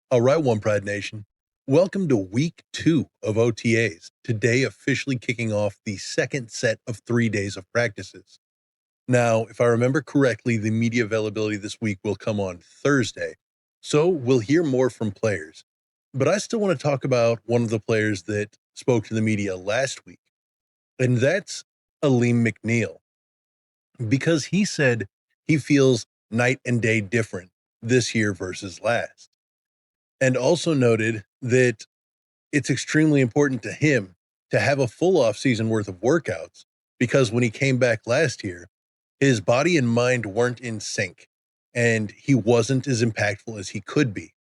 All right, One Pride Nation. Welcome to week 2 of OTAs. Today, officially kicking off the second set of 3 days of practices. Now, if I remember correctly, the media availability this week will come on Thursday. So we'll hear more from players. But I still want to talk about one of the players that spoke to the media last week, and that's Aleem McNeil, because he said he feels night and day different this year versus last, and also noted that it's extremely important to him to have a full off season worth of workouts because when he came back last year, his body and mind weren't in sync and he wasn't as impactful as he could be.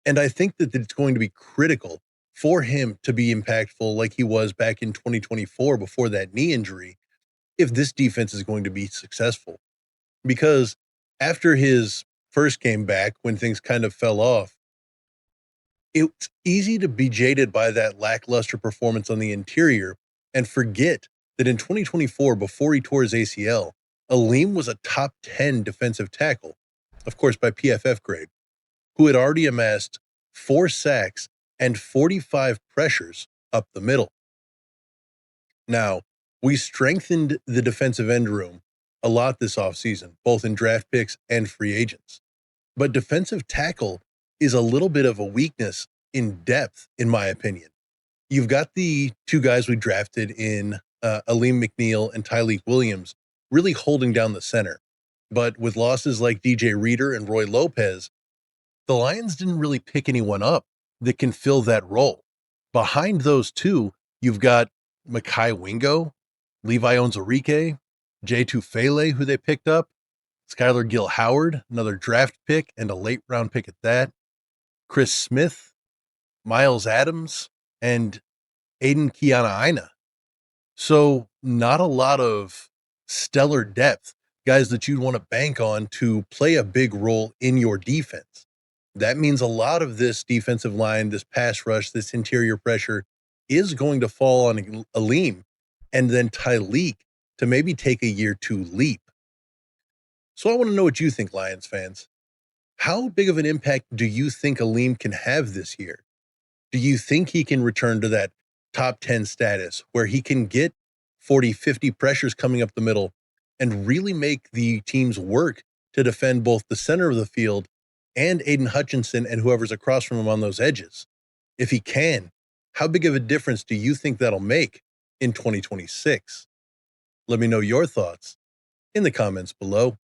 And I think that it's going to be critical for him to be impactful like he was back in 2024 before that knee injury if this defense is going to be successful. Because after his first game back, when things kind of fell off, it's easy to be jaded by that lackluster performance on the interior and forget that in 2024, before he tore his ACL, Aleem was a top 10 defensive tackle, of course, by PFF grade, who had already amassed 4 sacks and 45 pressures up the middle. Now, we strengthened the defensive end room a lot this offseason, both in draft picks and free agents. But defensive tackle is a little bit of a weakness in depth, in my opinion. You've got the two guys we drafted in Aleem McNeil and Tyleik Williams really holding down the center. But with losses like DJ Reader and Roy Lopez, the Lions didn't really pick anyone up that can fill that role. Behind those two, you've got Makai Wingo, Levi Onwuzurike, Jay Tufele, who they picked up, Skylar Gill Howard, another draft pick and a late round pick at that, Chris Smith, Miles Adams, and Aiden Kiana. So not a lot of stellar depth, guys that you'd want to bank on to play a big role in your defense. That means a lot of this defensive line, this pass rush, this interior pressure is going to fall on Aleem and then Tyleik to maybe take a year to leap. So I want to know what you think, Lions fans. How big of an impact do you think Aleem can have this year? Do you think he can return to that top 10 status where he can get 40, 50 pressures coming up the middle and really make the teams work to defend both the center of the field and Aiden Hutchinson and whoever's across from him on those edges? If he can, how big of a difference do you think that'll make in 2026? Let me know your thoughts in the comments below.